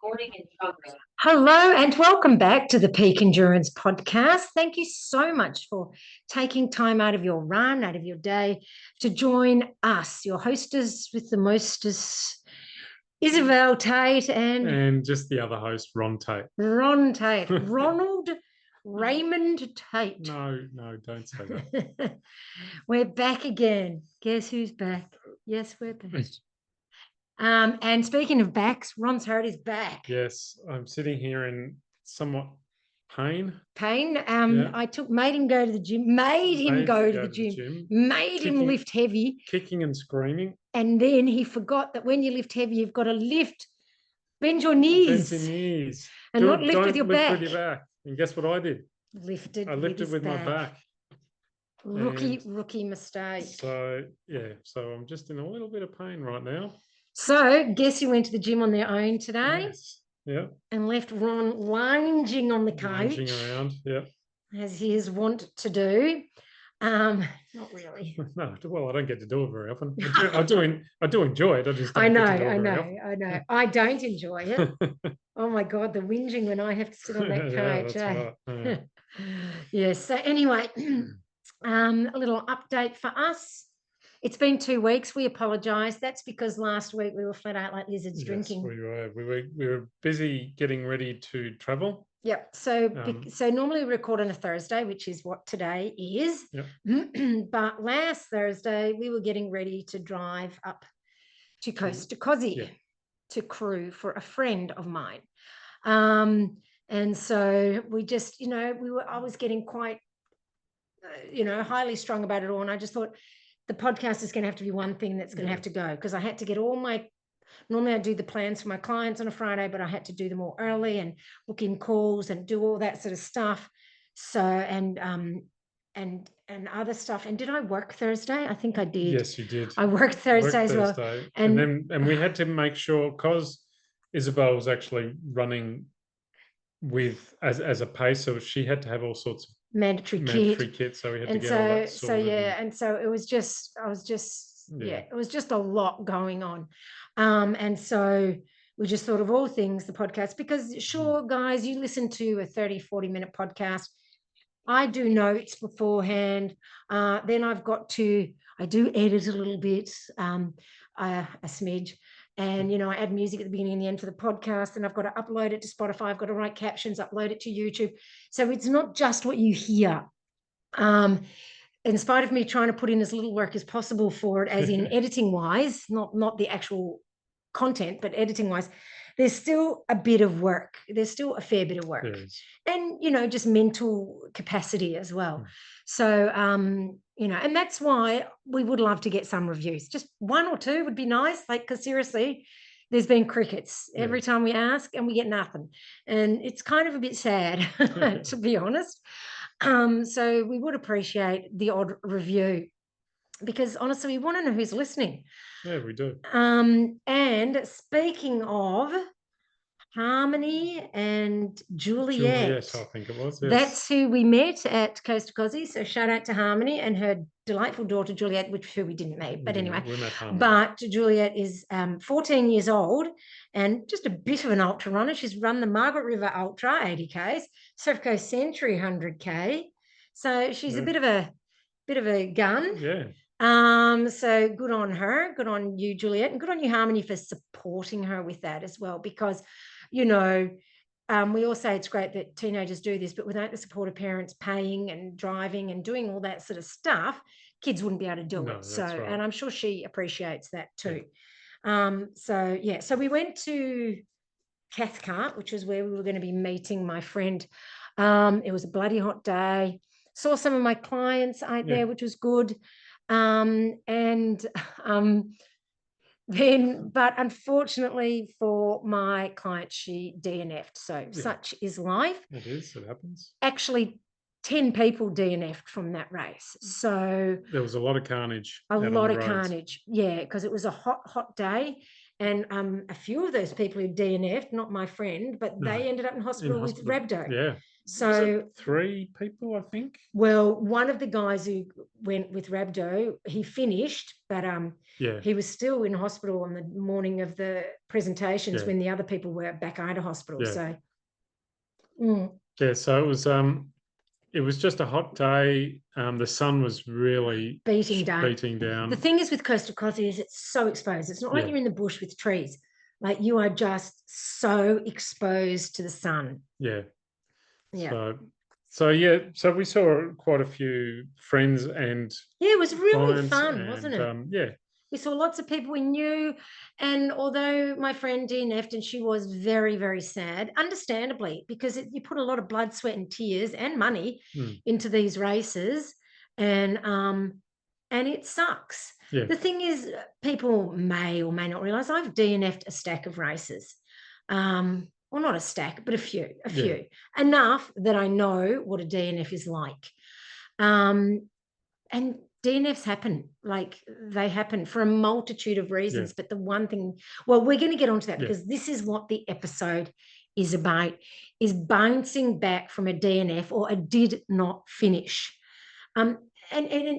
Recording in progress. Hello and welcome back to the Peak Endurance Podcast. Thank you so much for taking time out of your run, out of your day to join us, your hostess with the mostest, Isabel Tate and just the other host, Ron Tate. Ron Tate, Ronald Raymond Tate. No, don't say that. We're back again. Guess who's back? Yes, we're back. And speaking of backs, Ron's Heart is back. Yes, I'm sitting here in somewhat pain. Yeah. I made him go to the gym, made him lift heavy. Kicking and screaming. And then he forgot that when you lift heavy, you've got to bend your knees. Bend your knees. And not lift with your back. And guess what I did? I lifted with my back. Rookie mistake. So I'm just in a little bit of pain right now. So guess who went to the gym on their own today? Yes. Yeah. And left Ron lounging on the couch. Lounging around, yeah. As he is wont to do. Not really. No, well, I don't get to do it very often. I do enjoy it. I know. I don't enjoy it. Oh my God, the whinging when I have to sit on that couch. That's right. Yes. So anyway, a little update for us. It's been 2 weeks. We apologise. That's because last week we were flat out like lizards drinking. We were busy getting ready to travel. Yep. So normally we record on a Thursday, which is what today is. Yep. But last Thursday we were getting ready to drive up to Coast to Cozzy to crew for a friend of mine. And so we just, I was getting quite, highly strung about it all. And I just thought, the podcast is going to have to be one thing that's going to have to go, because I had to get normally I do the plans for my clients on a Friday, but I had to do them all early and book in calls and do all that sort of stuff. So, and other stuff. And did I work Thursday? I think I did. Yes, you did. I worked Thursday as well. And we had to make sure, because Isabel was actually running with as a pace, so she had to have all sorts of mandatory kit, so we had to get all that sorted. And so it was just it was just a lot going on, and so we just thought of all things the podcast, because sure, guys, you listen to a 30-40 minute podcast, I do notes beforehand, then I do edit a little bit, a smidge. And, I add music at the beginning and the end for the podcast, and I've got to upload it to Spotify. I've got to write captions, upload it to YouTube. So it's not just what you hear. In spite of me trying to put in as little work as possible for it, as in editing wise, not the actual content, but editing wise, there's still a bit of work. There's still a fair bit of work. And, just mental capacity as well. So, and that's why we would love to get some reviews. Just 1 or 2 would be nice. Because seriously, there's been crickets every time we ask and we get nothing. And it's kind of a bit sad, to be honest. So we would appreciate the odd review, because honestly, we want to know who's listening. Yeah, we do. And speaking of Harmony and Juliet, I think it was. Yes. That's who we met at Coast to Cozzy. So shout out to Harmony and her delightful daughter Juliet, who we didn't meet, but anyway. We met Harmony. But Juliet is 14 years old and just a bit of an ultra runner. She's run the Margaret River Ultra 80Ks, Surf Coast Century 100K. So she's a bit of a gun. Yeah. So good on her, good on you, Juliet, and good on you, Harmony, for supporting her with that as well, because we all say it's great that teenagers do this, but without the support of parents paying and driving and doing all that sort of stuff, kids wouldn't be able to do it. So, right. And I'm sure she appreciates that too. So we went to Cathcart, which is where we were going to be meeting my friend. It was a bloody hot day. Saw some of my clients out there, which was good. But unfortunately for my client, she DNF'd. So such is life. It is. It happens. Actually, 10 people DNF'd from that race. So there was a lot of carnage. A lot of carnage. Yeah, because it was a hot day. And a few of those people who DNF'd, not my friend, but they ended up in hospital with rhabdo. Yeah. So 3 people, I think. Well, one of the guys who went with rhabdo, he finished, but he was still in hospital on the morning of the presentations when the other people were back out of hospital. So so it was just a hot day. The sun was really beating down. The thing is with Coastal Crossing is it's so exposed. It's not like you're in the bush with trees. Like you are just so exposed to the sun. Yeah. So we saw quite a few friends and it was really fun, wasn't it? We saw lots of people we knew, and although my friend DNF'd and she was very, very sad, understandably, because you put a lot of blood, sweat, and tears and money into these races, and it sucks. The thing is, people may or may not realize I've DNF'd a stack of races. Well, not a stack, but a few, enough that I know what a DNF is like. And DNFs happen, like they happen for a multitude of reasons. But the one thing, well, we're going to get onto that because this is what the episode is about, is bouncing back from a DNF or a did not finish. And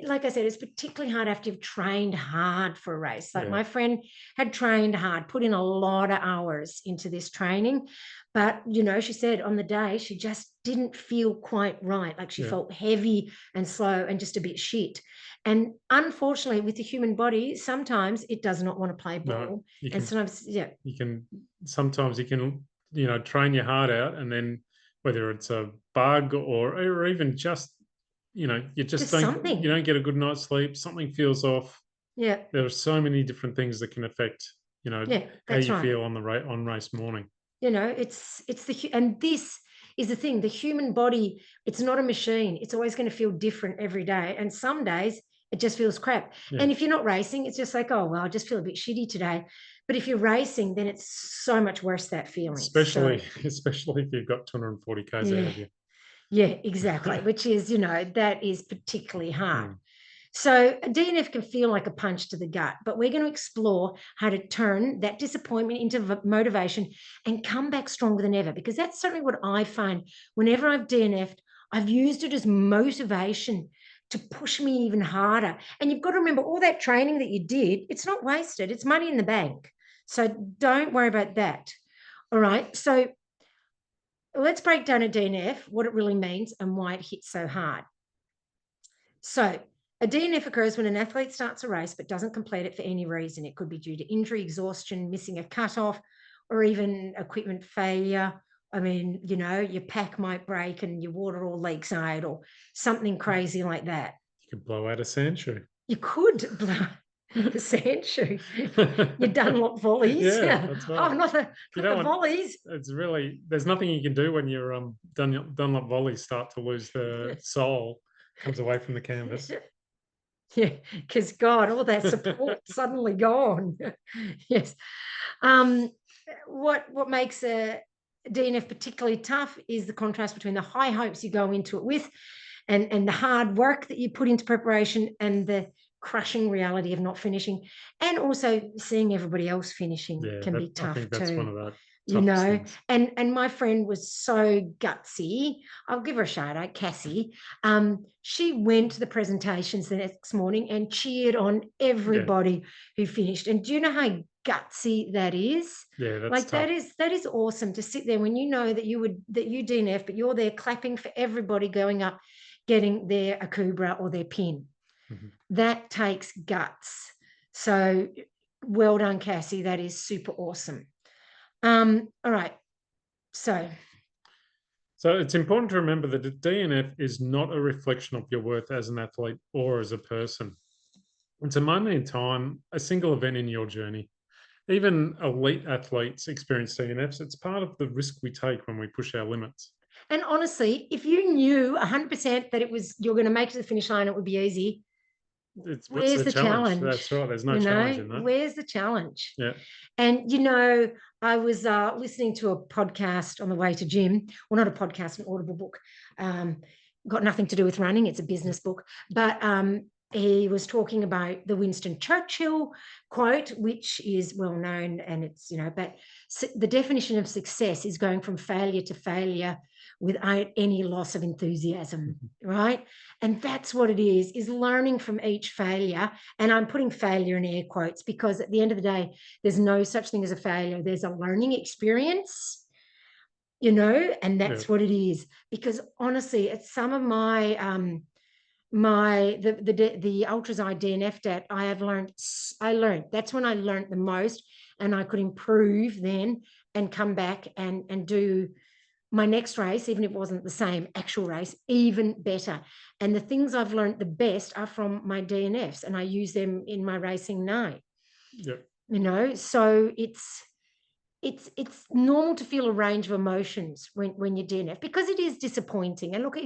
like I said, it's particularly hard after you've trained hard for a race. Like my friend had trained hard, put in a lot of hours into this training. But, she said on the day, she just didn't feel quite right. Like she felt heavy and slow and just a bit shit. And unfortunately, with the human body, sometimes it does not want to play ball. Sometimes you can, train your heart out, and then whether it's a bug or even just, you just don't get a good night's sleep, something feels off. There are so many different things that can affect, how you feel on race morning. It's and this is the thing, the human body, it's not a machine. It's always going to feel different every day. And some days it just feels crap. And if you're not racing, it's just like, oh, well, I just feel a bit shitty today. But if you're racing, then it's so much worse, that feeling. Especially if you've got 240 Ks out of you. Yeah, exactly. Which is, that is particularly hard. So a DNF can feel like a punch to the gut, but we're going to explore how to turn that disappointment into motivation and come back stronger than ever, because that's certainly what I find. Whenever I've DNF'd, I've used it as motivation to push me even harder. And you've got to remember, all that training that you did, it's not wasted. It's money in the bank. So don't worry about that. All right. So let's break down a DNF, what it really means and why it hits so hard. So a DNF occurs when an athlete starts a race but doesn't complete it for any reason. It could be due to injury, exhaustion, missing a cutoff, or even equipment failure. I mean, your pack might break and your water all leaks out, or something crazy like that. You could blow out a sand shoe. You could blow the sand shoe. Your Dunlop volleys. That's right. Oh, not the volleys. It's really, there's nothing you can do when your Dunlop volleys start to lose the sole, comes away from the canvas. Yeah, because God, all that support suddenly gone. Yes. What makes a DNF particularly tough is the contrast between the high hopes you go into it with and the hard work that you put into preparation and the crushing reality of not finishing, and also seeing everybody else finishing can be tough too. I think that's one of the things. And my friend was so gutsy. I'll give her a shout out, Cassie. She went to the presentations the next morning and cheered on everybody who finished. And do you know how gutsy that is? Yeah, that's like tough. that is awesome to sit there when you know that you DNF, but you're there clapping for everybody going up, getting their Akubra or their pin. That takes guts. So well done, Cassie. That is super awesome. All right. So it's important to remember that a DNF is not a reflection of your worth as an athlete or as a person. It's a moment in time, a single event in your journey. Even elite athletes experience DNFs. It's part of the risk we take when we push our limits. And honestly, if you knew 100% that you're going to make it to the finish line, it would be easy. Where's the challenge? That's right. There's no challenge in that. Where's the challenge? Yeah. And, I was listening to a podcast on the way to gym. Well, not a podcast, an Audible book. Got nothing to do with running. It's a business book. But he was talking about the Winston Churchill quote, which is well known, and it's, but the definition of success is going from failure to failure without any loss of enthusiasm, right? And that's what it is learning from each failure. And I'm putting failure in air quotes because at the end of the day, there's no such thing as a failure. There's a learning experience, and that's what it is. Because honestly, at some of my the ultras I DNF'd at, I learned that's when I learned the most, and I could improve then and come back and do my next race, even if it wasn't the same actual race, even better. And the things I've learned the best are from my DNFs, and I use them in my racing now. So it's normal to feel a range of emotions when you DNF, because it is disappointing. And look,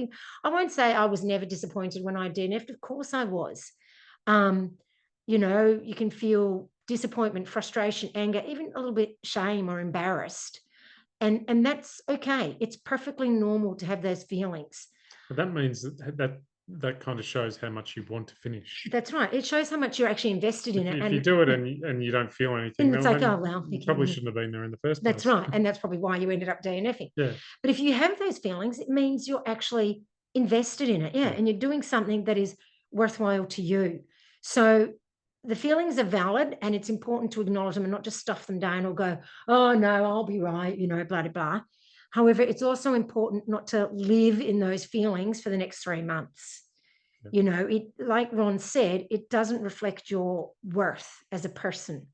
I won't say I was never disappointed when I DNF'd. Of course I was. You can feel disappointment, frustration, anger, even a little bit shame or embarrassed. And that's okay. It's perfectly normal to have those feelings. But that means that kind of shows how much you want to finish. That's right. It shows how much you're actually invested in it. If you do it and you don't feel anything, and it's like, oh, well. You probably shouldn't have been there in the first place. That's right. And that's probably why you ended up DNFing. Yeah. But if you have those feelings, it means you're actually invested in it. Yeah. And you're doing something that is worthwhile to you. So the feelings are valid, and it's important to acknowledge them and not just stuff them down or go, oh, no, I'll be right, blah, blah, blah. However, it's also important not to live in those feelings for the next 3 months. It, like Ron said, it doesn't reflect your worth as a person.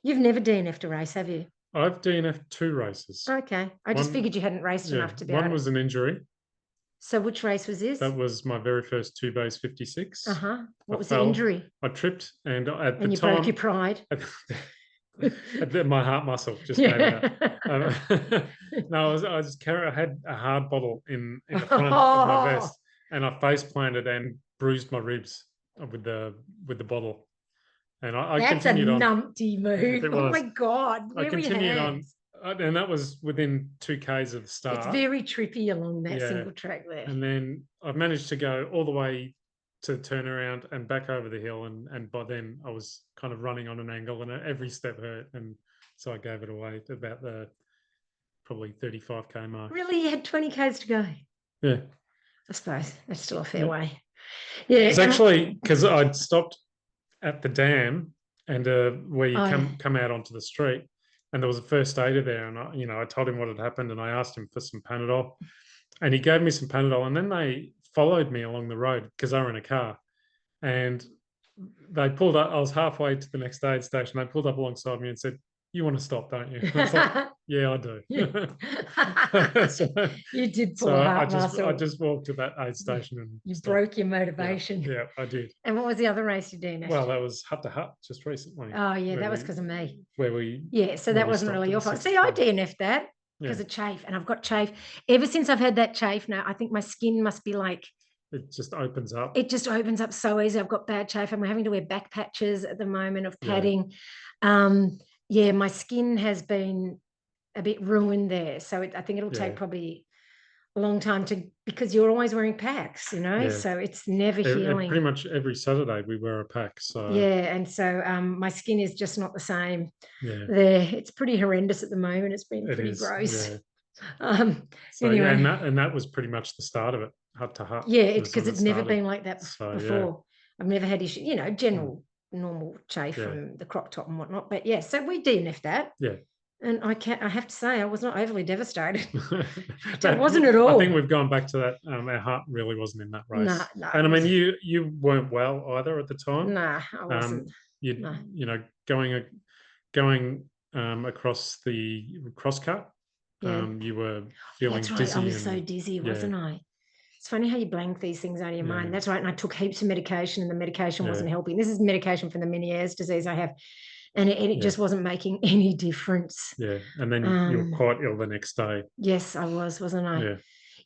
You've never DNF'd a race, have you? I've DNF'd 2 races. Okay. I just figured you hadn't raced enough to be One was an injury. So which race was this? That was my very first 2 base 56. What was the injury? I tripped, and at the time... And you broke your pride? My heart muscle just gave out. No, I had a hard bottle in the front of my vest, and I face planted and bruised my ribs with the bottle. And I continued on. That's a numpty move. Oh my God. I continued on. And that was within 2 Ks of the start. It's very trippy along that single track there. And then I've managed to go all the way to turn around and back over the hill. And by then I was kind of running on an angle, and every step hurt. And so I gave it away to about the probably 35K mark. Really? You had 20 Ks to go? Yeah. I suppose that's still a fair way. Yeah. It's actually because I'd stopped at the dam and where you come out onto the street. And there was a first aider there, and I told him what had happened, and I asked him for some Panadol, and he gave me some Panadol. And then they followed me along the road because they were in a car, and they pulled up. I was halfway to the next aid station. They pulled up alongside me and said, "You want to stop, don't you?" And I was like, "Yeah, I do." You did pull heart muscle. I just walked to that aid station and you broke your motivation. Yeah, I did. And what was the other race you did? Well, that was hut to hut just recently. Oh yeah, that was because of me. So that wasn't really your fault. See, I DNF'd that because of chafe, and I've got chafe ever since I've had that chafe. Now I think my skin must be like, it just opens up. It just opens up so easy. I've got bad chafe. I'm having to wear back patches at the moment of padding. My skin has been a bit ruined there. So I think it'll take probably a long time because you're always wearing packs, so it's never healing. Pretty much every Saturday we wear a pack. So and so my skin is just not the same there. It's pretty horrendous at the moment. It's been pretty gross. Anyway. And that was pretty much the start of it, hut to hut. Yeah, it's because it's never been like that before. I've never had issues, general normal chafe from the crop top and whatnot. But so we DNF'd that. Yeah. And I have to say, I was not overly devastated. It wasn't at all. I think we've gone back to that. Our heart really wasn't in that race. No. And I mean, you weren't well either at the time. Nah, I wasn't. Going across the crosscut, you were feeling dizzy. That's right. I was so dizzy, wasn't I? It's funny how you blank these things out of your mind. That's right. And I took heaps of medication, and the medication wasn't helping. This is medication for the Meniere's disease I have. And it just wasn't making any difference. Yeah. And then you were quite ill the next day. Yes, I was, wasn't I?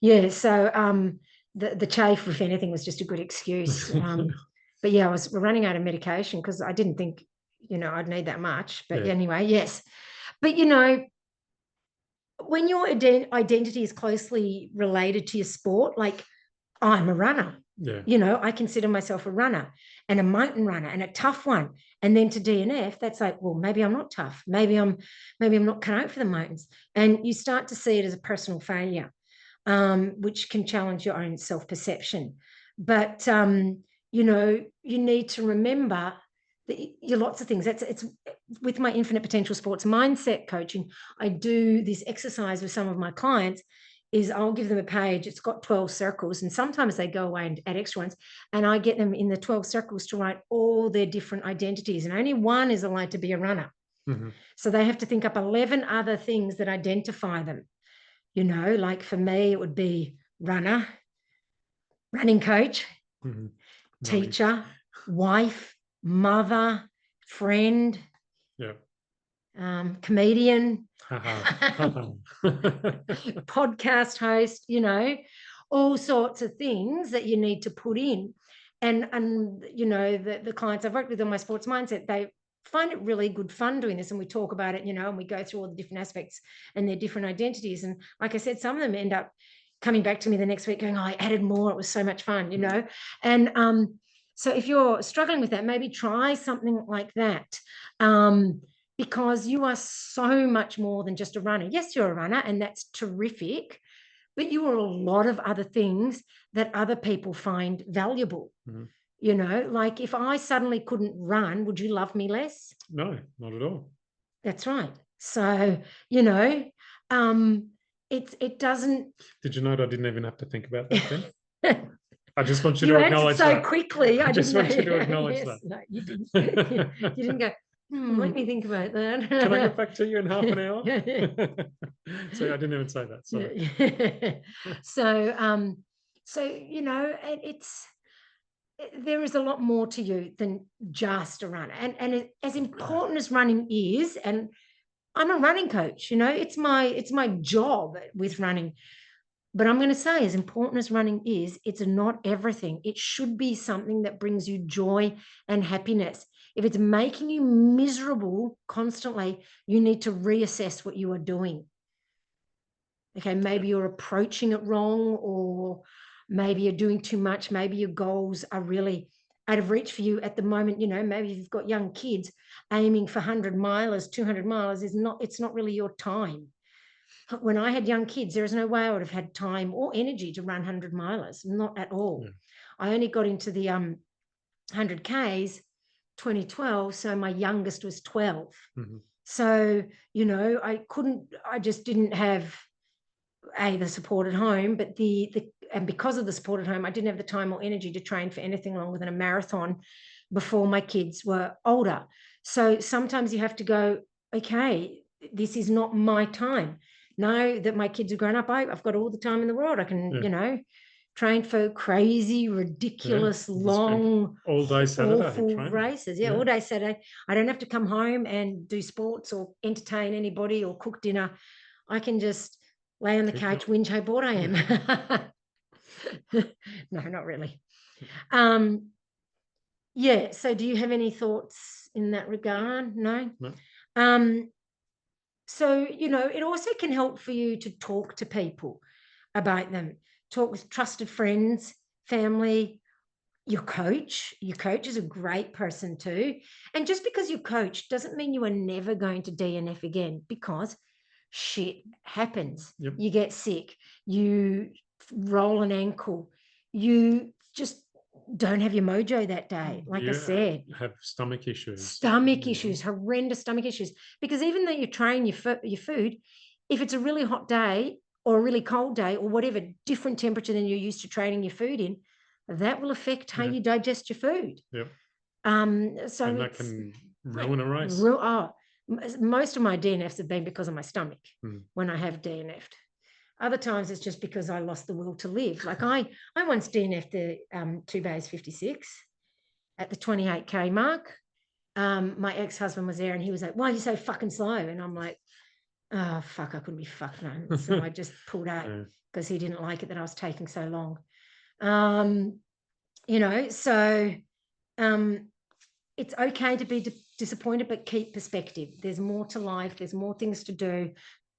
Yeah. So the chafe, if anything, was just a good excuse. But we're running out of medication because I didn't think, I'd need that much. But anyway, yes. But, when your identity is closely related to your sport, like I'm a runner, Yeah. You know, I consider myself a runner and a mountain runner and a tough one. And then to DNF, that's like, well, maybe I'm not tough. Maybe I'm not cut out for the mountains. And you start to see it as a personal failure, which can challenge your own self-perception. But you know, you need to remember that you're lots of things. It's with my infinite potential sports mindset coaching. I do this exercise with some of my clients. Is I'll give them a page, it's got 12 circles, and sometimes they go away and add extra ones, and I get them in the 12 circles to write all their different identities, and only one is allowed to be a runner. Mm-hmm. So they have to think up 11 other things that identify them. You know, like for me, it would be runner, running coach, mm-hmm. teacher, wife, mother, friend, yeah, comedian, podcast host, you know, all sorts of things that you need to put in. And you know, the clients I've worked with on my sports mindset, they find it really good fun doing this. And we talk about it, you know, and we go through all the different aspects and their different identities. And like I said, some of them end up coming back to me the next week going, oh, I added more. It was so much fun, you know. And so if you're struggling with that, maybe try something like that. Because you are so much more than just a runner. Yes, you're a runner, and that's terrific, but you are a lot of other things that other people find valuable. Mm-hmm. You know, like if I suddenly couldn't run, would you love me less? No, not at all. That's right. So, you know, it doesn't. Did you know that I didn't even have to think about that then? I just want you to acknowledge so that. quickly. I just want you to acknowledge yes, that. No, you didn't. You didn't go, let me think about that. Can I get back to you in half an hour? So I didn't even say that. Sorry. So you know, there is a lot more to you than just a runner. And as important as running is, and I'm a running coach, you know, it's my job with running. But I'm going to say, as important as running is, it's not everything. It should be something that brings you joy and happiness. If it's making you miserable constantly, you need to reassess what you are doing. Okay, maybe you're approaching it wrong, or maybe you're doing too much. Maybe your goals are really out of reach for you at the moment. You know, maybe if you've got young kids, aiming for 100 milers, 200 milers it's not really your time. When I had young kids, there is no way I would have had time or energy to run 100 milers, not at all. Yeah. I only got into the 100Ks 2012, so my youngest was 12. Mm-hmm. So, you know, I just didn't have the support at home, but and because of the support at home, I didn't have the time or energy to train for anything longer than a marathon before my kids were older. So sometimes you have to go, okay, this is not my time. Now that my kids are grown up, I've got all the time in the world. I can, you know, train for crazy, ridiculous, long, all day Saturday awful races. All day Saturday. I don't have to come home and do sports or entertain anybody or cook dinner. I can just lay on the couch, whinge how bored I am. No, not really. Yeah. So do you have any thoughts in that regard? No? So, you know, it also can help for you to talk to people about them. Talk with trusted friends, family, your coach. Your coach is a great person too. And just because you coach doesn't mean you are never going to DNF again, because shit happens. Yep. You get sick, you roll an ankle, you just don't have your mojo that day. Like I said, have stomach issues, horrendous stomach issues. Because even though you train your food, if it's a really hot day or a really cold day or whatever, different temperature than you're used to training your food in, that will affect how you digest your food. Yep. So and that can ruin a race. Most of my DNFs have been because of my stomach when I have DNF'd. Other times it's just because I lost the will to live. Like I once DNF'd the 2 bays 56 at the 28K mark. My ex-husband was there and he was like, why are you so fucking slow? And I'm like, oh, fuck, I couldn't be fucked no. So I just pulled out because he didn't like it that I was taking so long. You know, so it's okay to be disappointed, but keep perspective. There's more to life. There's more things to do.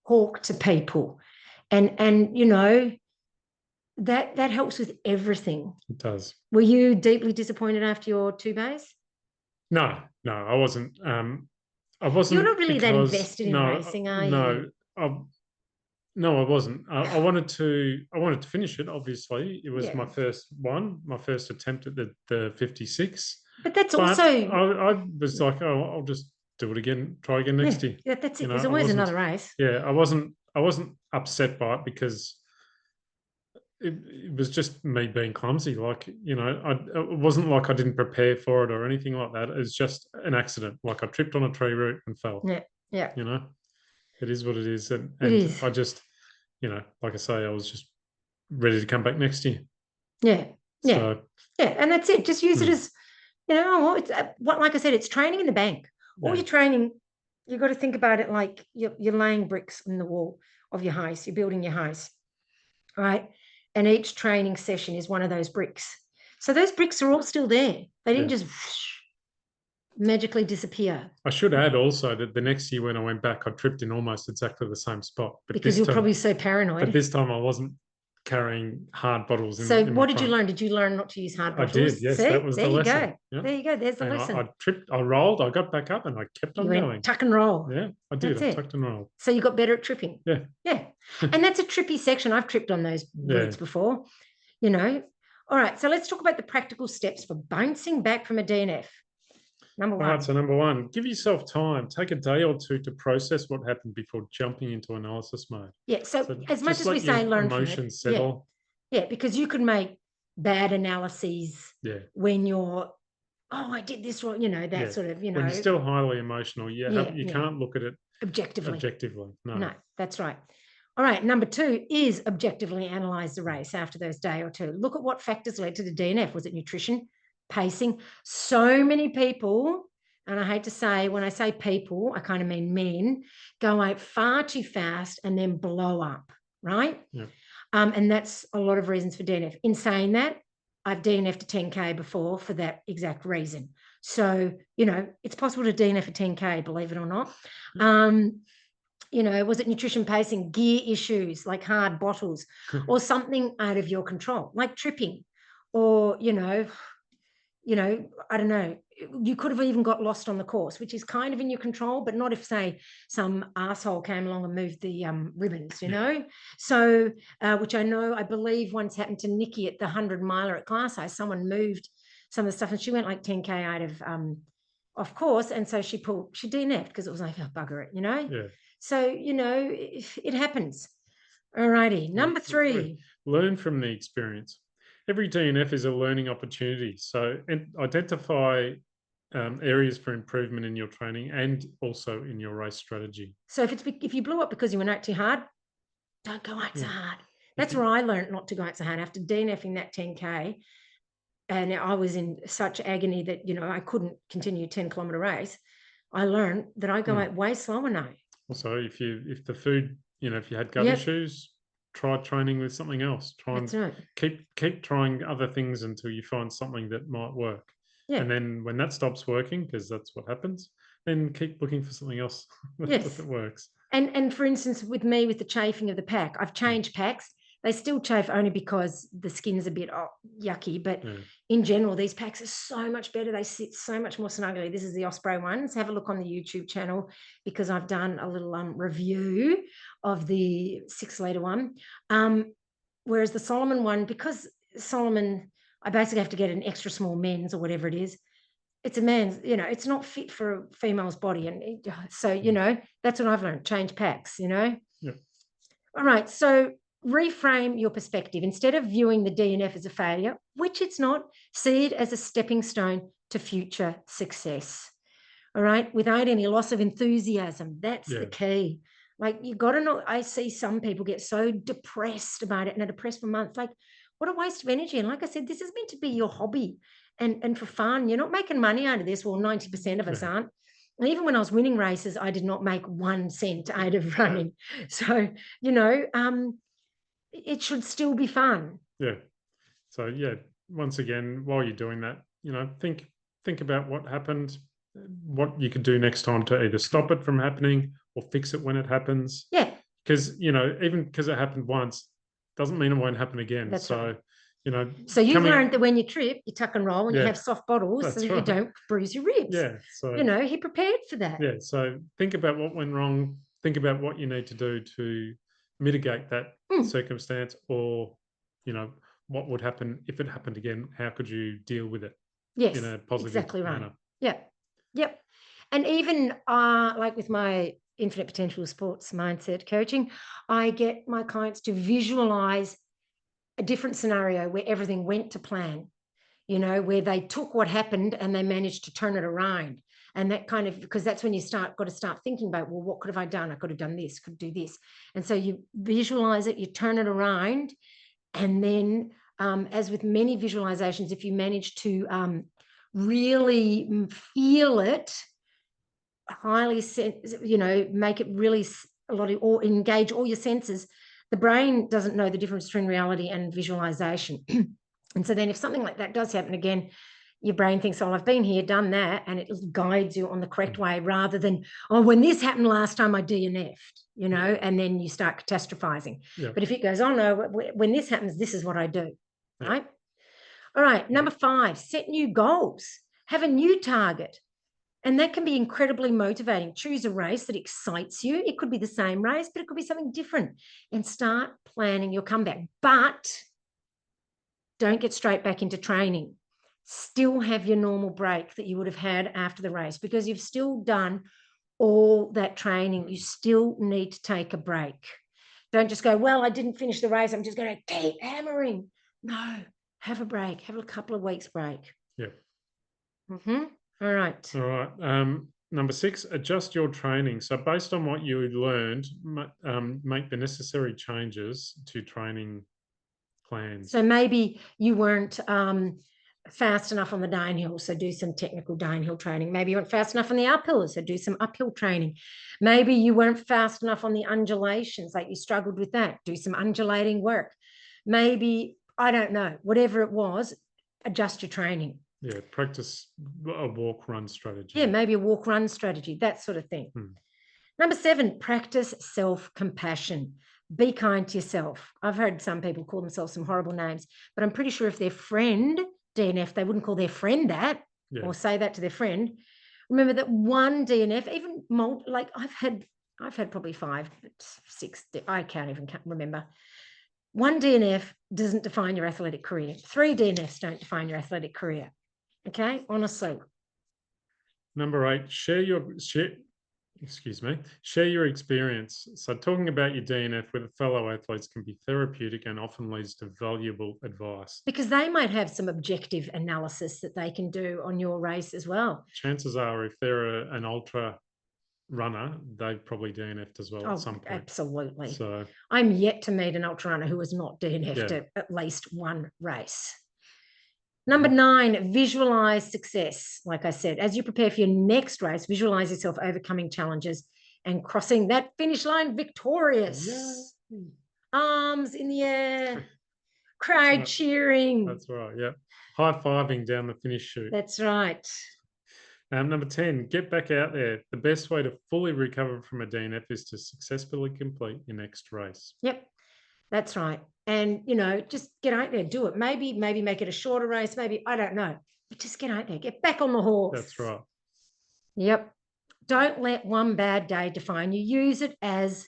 Talk to people. And you know, that helps with everything. It does. Were you deeply disappointed after your 2 bays? No, I wasn't. I wasn't. You're not really that invested in racing, are you? No, I wasn't. I wanted to finish it. Obviously, it was my first attempt at the 56. But that's also. I was like, oh, I'll just do it again. Try again next year. Yeah, that's it. There's always another race. Yeah, I wasn't upset by it because it was just me being clumsy. Like, it wasn't like I didn't prepare for it or anything like that. It's just an accident. Like I tripped on a tree root and fell. Yeah. It is what it is. And it is. I just, like I say, I was just ready to come back next year. Yeah. And that's it. Just use it as, it's like I said, it's training in the bank. All your training, you've got to think about it like you're laying bricks in the wall of your house. You're building your house, right? And each training session is one of those bricks. So those bricks are all still there. They didn't just magically disappear. I should add also that the next year when I went back, I tripped in almost exactly the same spot. But because you're probably so paranoid. But this time I wasn't carrying hard bottles. So what did you learn? Did you learn not to use hard bottles? I did, yes. See? That was the lesson. There you go. There you go. There's the lesson. I tripped, I rolled, I got back up and I kept on going. Tuck and roll. Yeah, I did. I tucked and rolled. So you got better at tripping. Yeah. And that's a trippy section. I've tripped on those routes before, All right, so let's talk about the practical steps for bouncing back from a DNF. Number one. All right, so number one, give yourself time. Take a day or two to process what happened before jumping into analysis mode. Yeah, so as much as we say learn from it. Emotions settle. Yeah, because you can make bad analyses when you're, I did this wrong, that sort of, When you're still highly emotional, you can't look at it objectively. No, that's right. All right, number two is objectively analyze the race after those day or two. Look at what factors led to the DNF. Was it nutrition, pacing? So many people, and I hate to say, when I say people, I kind of mean men, go out far too fast and then blow up, right? Yeah. And that's a lot of reasons for DNF. In saying that, I've DNF'd a 10K before for that exact reason. So, it's possible to DNF a 10K, believe it or not. Was it nutrition, pacing, gear issues like hard bottles or something out of your control, like tripping or, I don't know, you could have even got lost on the course, which is kind of in your control, but not if, say, some asshole came along and moved the ribbons, So, which I believe once happened to Nikki at the 100-miler at Class A. Someone moved some of the stuff and she went like 10K out of off course. And so she DNF'd because it was like, oh, bugger it, Yeah. So, it happens. All righty. Number three. Learn from the experience. Every DNF is a learning opportunity. So identify areas for improvement in your training and also in your race strategy. So if you blew up because you went out too hard, don't go out so hard. That's where I learned not to go out so hard. After DNFing that 10K, and I was in such agony that, I couldn't continue a 10-kilometer race, I learned that I go out way slower now. Also, if the food, if you had gut issues, try training with something else. Keep trying other things until you find something that might work. Yeah. And then when that stops working, because that's what happens, then keep looking for something else that works. And for instance, with me, with the chafing of the pack, I've changed packs. They still chafe only because the skin's a bit yucky, but in general, these packs are so much better. They sit so much more snugly. This is the Osprey ones. Have a look on the YouTube channel because I've done a little review of the 6-litre one. Whereas the Solomon one, because Solomon, I basically have to get an extra small men's or whatever it is. It's a man's, it's not fit for a female's body. And so, that's what I've learned, change packs, Yeah. All right. So reframe your perspective. Instead of viewing the DNF as a failure, which it's not, see it as a stepping stone to future success. All right. Without any loss of enthusiasm. That's the key. Like, you got to know, I see some people get so depressed about it and are depressed for months. Like, what a waste of energy. And like I said, this is meant to be your hobby and for fun. You're not making money out of this. Well, 90% of us aren't. And even when I was winning races, I did not make 1 cent out of running. So, it should still be fun. Yeah. So, once again, while you're doing that, think about what happened, what you could do next time to either stop it from happening or fix it when it happens. Yeah. Because, even because it happened once, doesn't mean it won't happen again. That's right. You know, so you've learned that when you trip, you tuck and roll and you have soft bottles so that you don't bruise your ribs. Yeah. So, you know, he prepared for that. Yeah. So think about what went wrong. Think about what you need to do to mitigate that circumstance, or, you know, what would happen if it happened again? How could you deal with it in a positive manner? Yeah. Yep. And even like with my infinite potential sports mindset coaching, I get my clients to visualize a different scenario where everything went to plan, you know, where they took what happened and they managed to turn it around. And that kind of, because that's when you got to start thinking about, well, what could have I done? I could have done this, could do this. And so you visualize it, you turn it around. And then, as with many visualizations, if you manage to really feel it, highly, you know, make it really a lot of, or engage all your senses, the brain doesn't know the difference between reality and visualization. And so then if something like that does happen again, your brain thinks, oh, I've been here, done that, and it guides you on the correct way, rather than, oh, when this happened last time I DNF'd, you know, and then you start catastrophizing. But if it goes, oh no, when this happens, this is what I do, right? All right, number 5, set new goals. Have a new target. And that can be incredibly motivating. Choose a race that excites you. It could be the same race, but it could be something different. And start planning your comeback. But don't get straight back into training. Still have your normal break that you would have had after the race, because you've still done all that training. You still need to take a break. Don't just go, well, I didn't finish the race, I'm just going to keep hammering. No, have a break. Have a couple of weeks break. Yeah. All right. All right. Number 6, adjust your training. So based on what you learned, make the necessary changes to training plans. So maybe you weren't fast enough on the downhill, so do some technical downhill training. Maybe you weren't fast enough on the uphill, so do some uphill training. Maybe you weren't fast enough on the undulations, like you struggled with that. Do some undulating work. Maybe, I don't know, whatever it was, adjust your training. Yeah, practice a walk-run strategy. Yeah, maybe a walk-run strategy, that sort of thing. Number 7, practice self-compassion. Be kind to yourself. I've heard some people call themselves some horrible names, but I'm pretty sure if their friend DNF, they wouldn't call their friend that or say that to their friend. Remember that one DNF, even like I've had probably 5, 6, I can't even remember. One DNF doesn't define your athletic career. 3 DNFs don't define your athletic career. Okay, honestly. Number 8, share your experience. So talking about your DNF with fellow athletes can be therapeutic and often leads to valuable advice. Because they might have some objective analysis that they can do on your race as well. Chances are, if they're an ultra runner, they've probably DNF'd as well at some point. Absolutely. So I'm yet to meet an ultra runner who has not DNF'd at least one race. Number 9, visualize success. Like I said, as you prepare for your next race, visualize yourself overcoming challenges and crossing that finish line victorious. Yeah. Arms in the air, crowd cheering. That's right, yeah. High-fiving down the finish chute. That's right. Number 10, get back out there. The best way to fully recover from a DNF is to successfully complete your next race. Yep, that's right. And, you know, just get out there, do it. Maybe make it a shorter race. Maybe, I don't know. But just get out there. Get back on the horse. That's right. Yep. Don't let one bad day define you. Use it as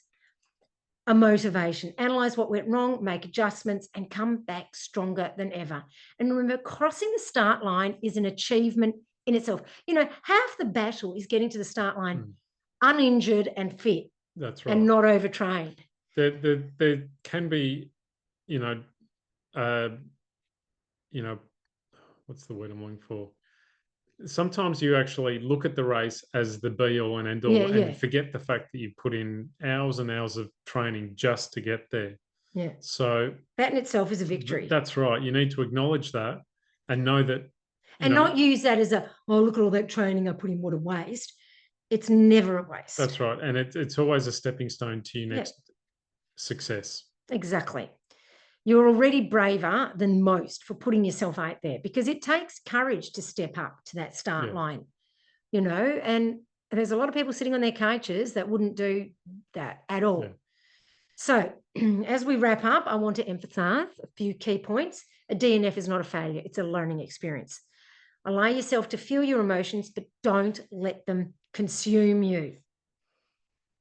a motivation. Analyze what went wrong, make adjustments, and come back stronger than ever. And remember, crossing the start line is an achievement in itself. You know, half the battle is getting to the start line uninjured and fit. That's right. And not overtrained. There can be, what's the word I'm looking for? Sometimes you actually look at the race as the be all and end all and forget the fact that you put in hours and hours of training just to get there. Yeah. So that in itself is a victory. That's right. You need to acknowledge that and know that. And not use that as look at all that training I put in, what a waste. It's never a waste. That's right. And it's always a stepping stone to your next success. Exactly. You're already braver than most for putting yourself out there, because it takes courage to step up to that start line, and there's a lot of people sitting on their couches that wouldn't do that at all. So as we wrap up, I want to emphasize a few key points. A DNF is not a failure. It's a learning experience. Allow yourself to feel your emotions, but don't let them consume you.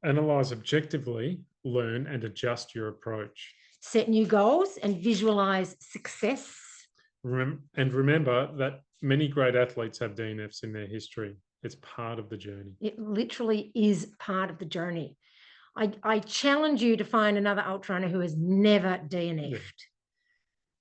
Analyze objectively, learn and adjust your approach. Set new goals and visualize success. And remember that many great athletes have DNFs in their history. It's part of the journey. It literally is part of the journey. I challenge you to find another ultra runner who has never DNF'd.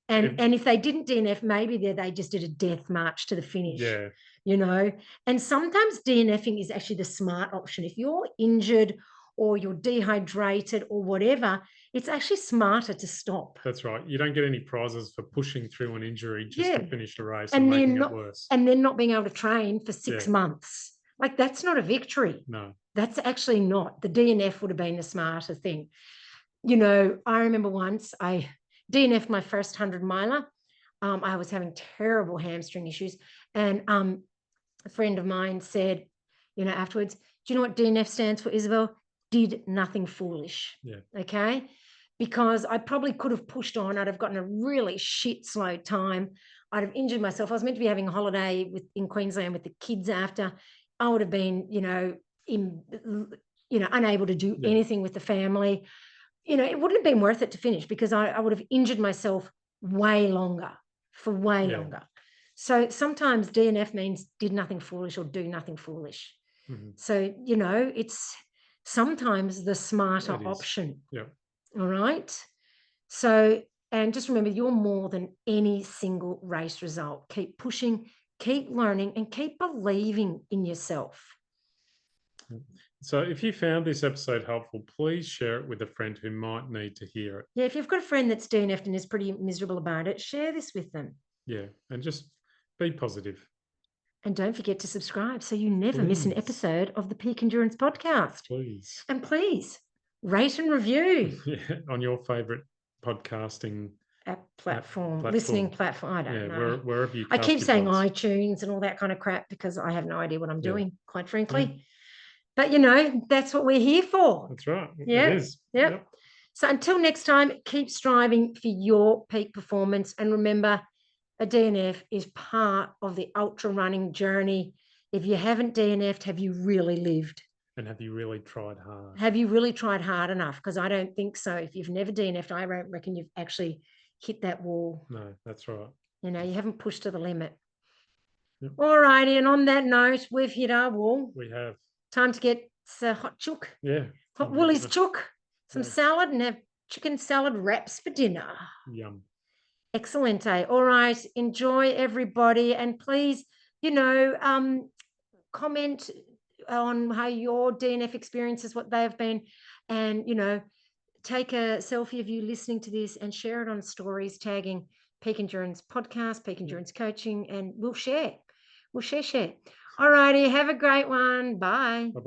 Yeah. And if they didn't DNF, maybe they just did a death march to the finish. Yeah. You know, and sometimes DNFing is actually the smart option. If you're injured or you're dehydrated or whatever, it's actually smarter to stop. That's right. You don't get any prizes for pushing through an injury just to finish the race and making it worse. And then not being able to train for 6 months. Like, that's not a victory. No. That's actually not. The DNF would have been the smarter thing. You know, I remember once I DNF'd my first 100 miler. I was having terrible hamstring issues. And a friend of mine said, you know, afterwards, do you know what DNF stands for, Isabel? Did nothing foolish. Yeah. Okay. Because I probably could have pushed on. I'd have gotten a really shit slow time. I'd have injured myself. I was meant to be having a holiday in Queensland with the kids after. I would have been, unable to do anything with the family. You know, it wouldn't have been worth it to finish because I would have injured myself way longer. So sometimes DNF means did nothing foolish or do nothing foolish. Mm-hmm. So, you know, it's sometimes the smarter option. Yeah. All right. So, and just remember, you're more than any single race result. Keep pushing, keep learning, and keep believing in yourself. So if you found this episode helpful, please share it with a friend who might need to hear it. Yeah, if you've got a friend that's DNF'd and is pretty miserable about it, share this with them. Yeah, and just be positive. And don't forget to subscribe so you never miss an episode of the Peak Endurance Podcast. Please. And please rate and review. Yeah, on your favourite podcasting platform, listening platform. I don't know. Wherever you. I keep saying iTunes and all that kind of crap because I have no idea what I'm doing, quite frankly. Yeah. But, you know, that's what we're here for. That's right. Yeah. It is. Yep. So until next time, keep striving for your peak performance. And remember, a DNF is part of the ultra running journey. If you haven't DNF'd, have you really lived? And have you really tried hard? Have you really tried hard enough? Because I don't think so. If you've never DNF'd, I don't reckon you've actually hit that wall. No, that's right. You know, you haven't pushed to the limit. Yep. All righty. And on that note, we've hit our wall. We have. Time to get hot chook. Yeah. Hot Woolies chook. Some salad and have chicken salad wraps for dinner. Yum. Excellent. All right. Enjoy, everybody. And please, you know, comment on how your DNF experiences, what they have been, and, you know, take a selfie of you listening to this and share it on stories, tagging Peak Endurance Podcast, Peak Endurance Coaching, and we'll share. All righty. Have a great one. Bye. Bye-bye.